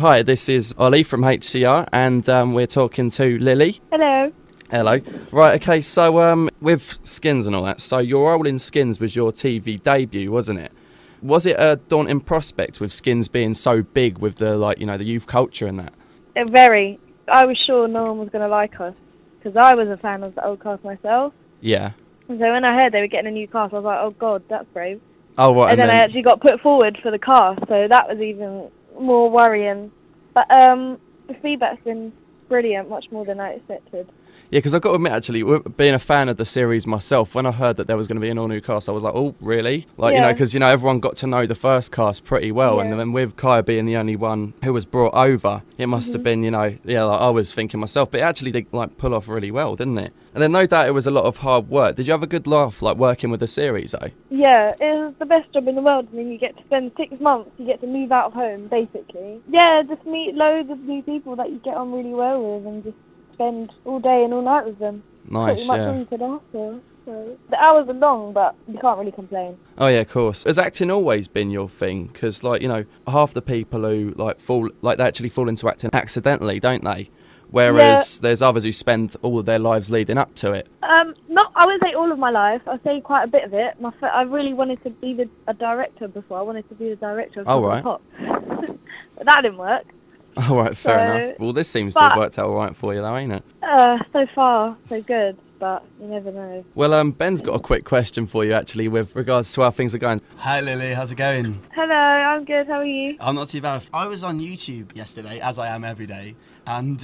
Hi, this is Ollie from HCR, and we're talking to Lily. Hello. Hello. Right, okay, so with Skins and all that, so your role in Skins was your TV debut, wasn't it? Was it a daunting prospect with Skins being so big with the, the youth culture and that? Very. I was sure no one was going to like us, because I was a fan of the old cast myself. Yeah. And so when I heard they were getting a new cast, I was like, oh God, that's brave. Oh, right. And then I actually got put forward for the cast, so that was even more worrying. But the feedback's been brilliant, much more than I expected. Yeah, because I've got to admit, actually, being a fan of the series myself, when I heard that there was going to be an all-new cast, I was like, oh, really? Because, everyone got to know the first cast pretty well, and then with Kaya being the only one who was brought over, it must have been, I was thinking myself, but it actually did, pull off really well, didn't it? And then no doubt it was a lot of hard work. Did you have a good laugh, working with the series, though? Yeah, it was the best job in the world. I mean, you get to spend 6 months, you get to move out of home, basically. Yeah, just meet loads of new people that you get on really well with and just spend all day and all night with them. Nice, pretty much all you could ask for. So the hours are long, but you can't really complain. Oh yeah, of course. Has acting always been your thing? Because half the people who they actually fall into acting accidentally, don't they? Whereas there's others who spend all of their lives leading up to it. I wouldn't say all of my life. I'd say quite a bit of it. I really wanted to be a director before. I wanted to be the director of Pop. But that didn't work. All right, fair enough. Well, this seems to have worked out all right for you, though, ain't it? So far, so good, but you never know. Well, Ben's got a quick question for you, actually, with regards to how things are going. Hi, Lily. How's it going? Hello, I'm good. How are you? I'm not too bad. I was on YouTube yesterday, as I am every day, and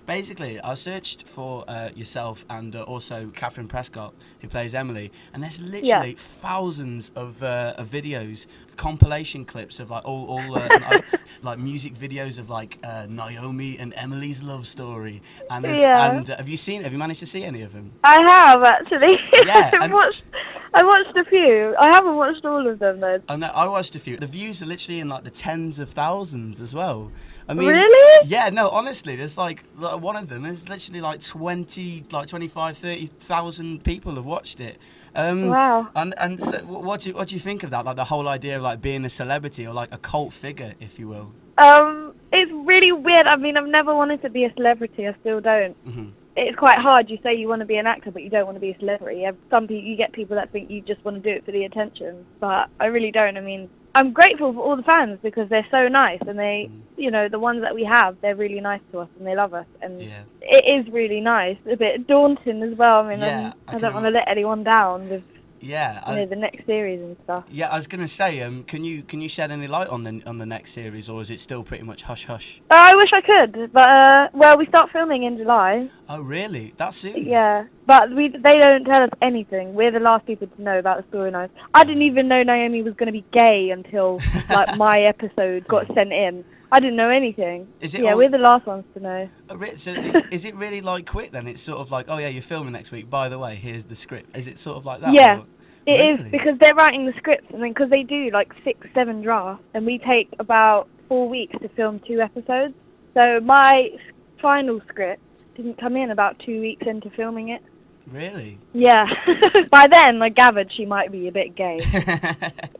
basically I searched for yourself and also Catherine Prescott, who plays Emily, and there's literally thousands of videos, compilation clips of all music videos of Naomi and Emily's love story, and have you managed to see any of them? I have actually. Yeah, I watched a few. I haven't watched all of them though. I watched a few. The views are literally in the tens of thousands as well. I mean, really? Yeah, no, honestly, there's one of them is literally 25, 30,000 people have watched it. Wow. And so what do you think of that? The whole idea of being a celebrity or a cult figure, if you will. It's really weird. I mean, I've never wanted to be a celebrity. I still don't. Mm-hmm. It's quite hard. You say you want to be an actor, but you don't want to be a celebrity. You get people that think you just want to do it for the attention, but I really don't. I mean, I'm grateful for all the fans because they're so nice, and they, the ones that we have, they're really nice to us and they love us, and it is really nice. A bit daunting as well. I mean, I don't want to let anyone down with the next series and stuff. Yeah, I was gonna say, can you shed any light on the next series, or is it still pretty much hush hush? I wish I could, but we start filming in July. Oh really? That soon? Yeah, but they don't tell us anything. We're the last people to know about the storylines. I didn't even know Naomi was gonna be gay until my episode got sent in. I didn't know anything. We're the last ones to know. So is it really quick then? It's sort of oh yeah, you're filming next week. By the way, here's the script. Is it sort of like that? Yeah, it really? is, because they're writing the scripts, and then because they do 6, 7 drafts, and we take about 4 weeks to film 2 episodes. So my final script didn't come in about 2 weeks into filming it. Really? Yeah. By then, I gathered she might be a bit gay.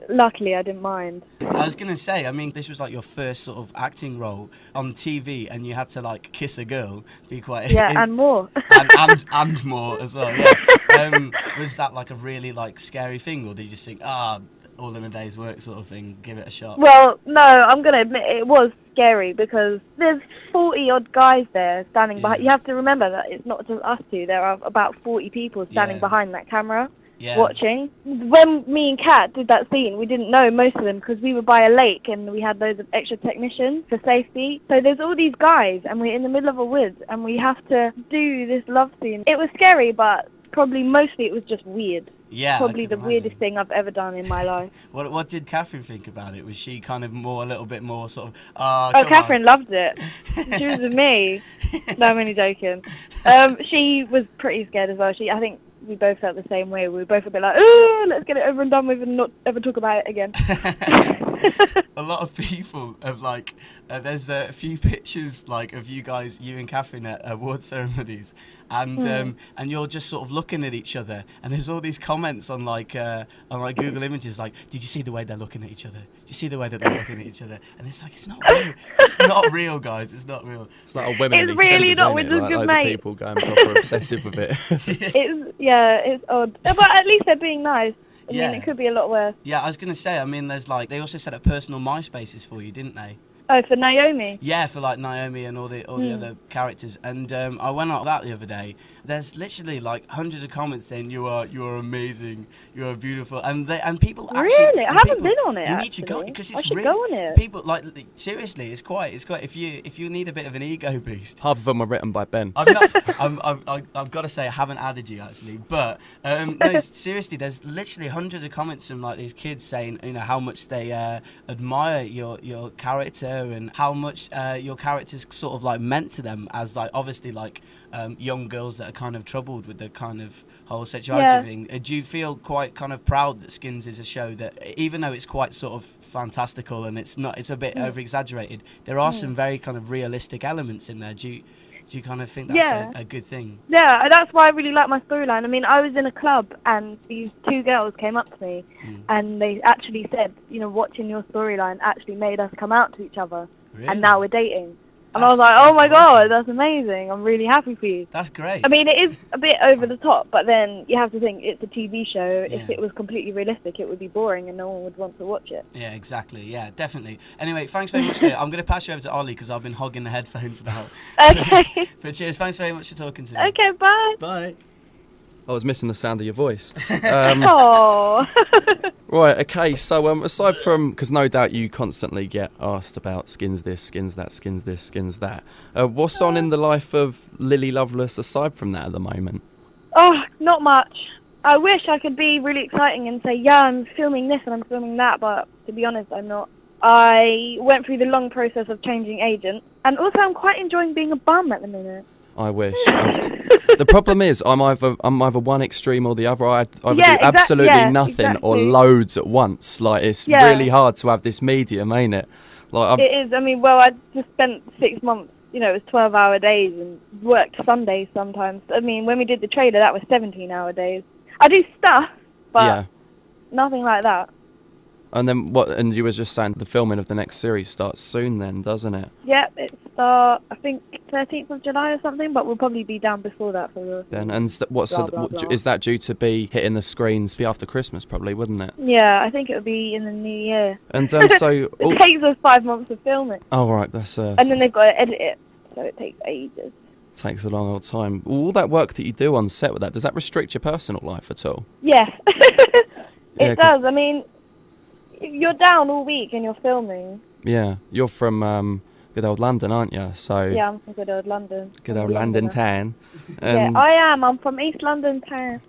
Luckily, I didn't mind. I was going to say, I mean, this was your first sort of acting role on TV, and you had to kiss a girl. Be quite and more. and more as well. Yeah. Was that a really scary thing, or did you just think, all in a day's work sort of thing, give it a shot? Well, no, I'm going to admit it was scary because there's 40-odd guys there standing behind. You have to remember that it's not just us two. There are about 40 people standing behind that camera watching. When me and Kat did that scene, we didn't know most of them because we were by a lake and we had loads of extra technicians for safety. So there's all these guys and we're in the middle of a woods and we have to do this love scene. It was scary, but probably mostly it was just weird. Yeah, probably the weirdest thing I've ever done in my life. What did Catherine think about it? Was she kind of a little bit more sort of, Catherine loved it. She was with me. No, I'm only joking. She was pretty scared as well. I think we both felt the same way. We were both a bit ooh, let's get it over and done with and not ever talk about it again. a lot of people have like, there's a few pictures like of you guys, you and Catherine at award ceremonies, and you're just sort of looking at each other, and there's all these comments on Google Images like, did you see the way they're looking at each other? Do you see the way that they're looking at each other? And it's like, it's not real. It's not real, guys. It's not real. It's like a women. It's really not with like, good loads mate. of people going proper obsessive with it. It's odd, but at least they're being nice. I mean, it could be a lot worse. Yeah, I was gonna say. I mean, there's like, they also set up personal MySpaces for you, didn't they? Oh, for Naomi? Yeah, for like Naomi and all the other characters. And I went out that the other day. There's literally like hundreds of comments saying you are amazing, you are beautiful, and people actually. Really, I haven't been on it. You need to go because it's really. Go on it. People like seriously, it's quite. If you need a bit of an ego boost. Half of them were written by Ben. I've got to say I haven't added you actually, but no, seriously, there's literally hundreds of comments from like these kids saying how much they admire your character and how much your character's sort of like meant to them as like obviously like young girls that are kind of troubled with the kind of whole sexuality thing. Do you feel quite kind of proud that Skins is a show that, even though it's quite sort of fantastical and it's a bit over exaggerated, there are some very kind of realistic elements in there? Do you kind of think that's a good thing? Yeah, that's why I really like my storyline. I mean, I was in a club and these two girls came up to me and they actually said, watching your storyline actually made us come out to each other. Really? And now we're dating. And I was like, oh my God, that's amazing. I'm really happy for you. That's great. I mean, it is a bit over the top, but then you have to think it's a TV show. Yeah. If it was completely realistic, it would be boring and no one would want to watch it. Yeah, exactly. Yeah, definitely. Anyway, thanks very much. I'm going to pass you over to Ollie because I've been hogging the headphones now. Okay. But cheers. Thanks very much for talking to me. Okay, bye. Bye. I was missing the sound of your voice. Oh. Right, okay, so aside from, because no doubt you constantly get asked about skins this, skins that, skins this, skins that, what's on in the life of Lily Loveless aside from that at the moment? Oh, not much. I wish I could be really exciting and say, yeah, I'm filming this and I'm filming that, but to be honest, I'm not. I went through the long process of changing agents, and also I'm quite enjoying being a bum at the minute. I wish. The problem is, I'm either one extreme or the other. I either do absolutely nothing or loads at once. Like, it's really hard to have this medium, ain't it? Like, it is. I mean, I just spent 6 months. It was 12-hour days and worked Sundays sometimes. I mean, when we did the trailer, that was 17-hour days. I do stuff, but nothing like that. And then what? And you were just saying the filming of the next series starts soon, then, doesn't it? Yeah, it starts, I think, 13th of July or something, but we'll probably be down before that for the. Then and is that due to be hitting the screens after Christmas, probably, wouldn't it? Yeah, I think it would be in the new year. And so it takes us 5 months to film it. Oh right, that's. And then they've got to edit it, so it takes ages. Takes a long old time. All that work that you do on set with that, does that restrict your personal life at all? Yes, it does. I mean, you're down all week and you're filming. Yeah, you're from good old London, aren't you? So yeah, I'm from good old London. Good old London town. Yeah, I am. I'm from East London town.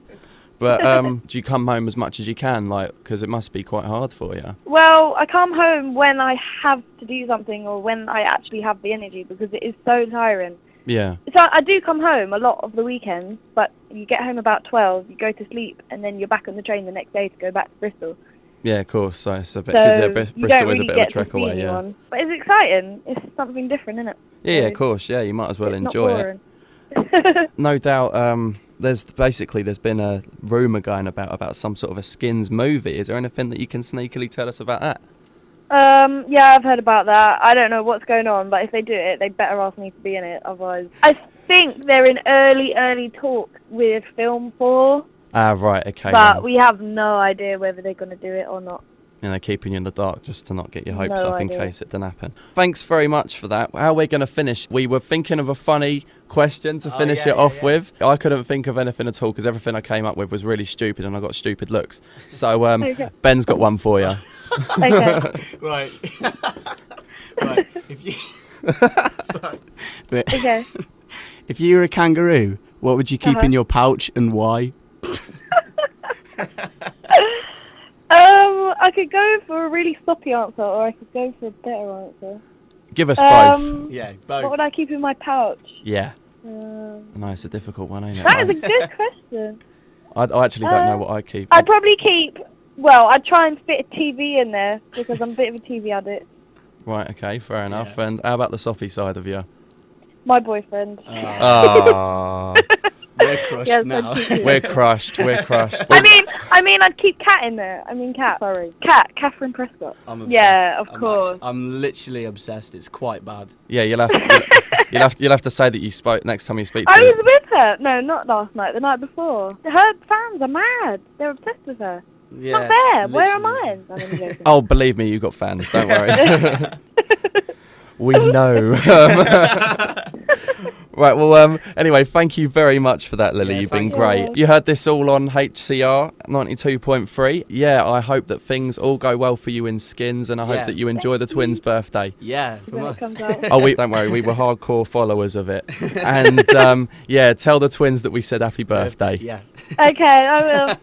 But do you come home as much as you can, like, because it must be quite hard for you? Well, I come home when I have to do something or when I actually have the energy, because it is so tiring. Yeah. So I do come home a lot of the weekends, but you get home about 12, you go to sleep, and then you're back on the train the next day to go back to Bristol. Yeah, of course. So it's a bit, Bristol is a bit of a trek away, yeah. But it's exciting. It's something different, isn't it? Yeah, of course. Yeah, you might as well enjoy it. No doubt. There's been a rumour going about some sort of a Skins movie. Is there anything that you can sneakily tell us about that? Yeah, I've heard about that. I don't know what's going on, but if they do it, they better ask me to be in it. Otherwise, I think they're in early talks with Film 4. Ah, right, okay. But we have no idea whether they're going to do it or not. And they're keeping you in the dark just to not get your hopes up in case it didn't happen. Thanks very much for that. How are we going to finish? We were thinking of a funny question to finish it off with. I couldn't think of anything at all because everything I came up with was really stupid and I got stupid looks. So Ben's got one for you. Okay. Right. Right. If you... Sorry. But okay. If you were a kangaroo, what would you keep in your pouch and why? I could go for a really sloppy answer, or I could go for a better answer. Give us both. Yeah, both. What would I keep in my pouch? Yeah. No, it's a difficult one, ain't it? That is a good question. I actually don't know what I keep. I'd probably keep Well, I try and fit a TV in there because I'm a bit of a TV addict. Right, okay, fair enough. And how about the soppy side of you? My boyfriend. Oh. We're crushed now. We're crushed. I mean, I'd keep Kat in there. Kat, Catherine Prescott. I'm obsessed. Yeah, of course. I'm literally obsessed. It's quite bad. Yeah, you'll have to say that you spoke next time you speak to I her. was with her. No, not last night. The night before. Her fans are mad. They're obsessed with her. Yeah, not there. Where am I? Oh, believe me, you've got fans. Don't worry. We know. Right, well, anyway, thank you very much for that, Lily. You've been great. You heard this all on HCR 92.3. Yeah, I hope that things all go well for you in Skins, and I hope that you enjoy the twins' birthday. Yeah, from us. Oh, don't worry, we were hardcore followers of it. And, yeah, tell the twins that we said happy birthday. Yeah. Okay, I will.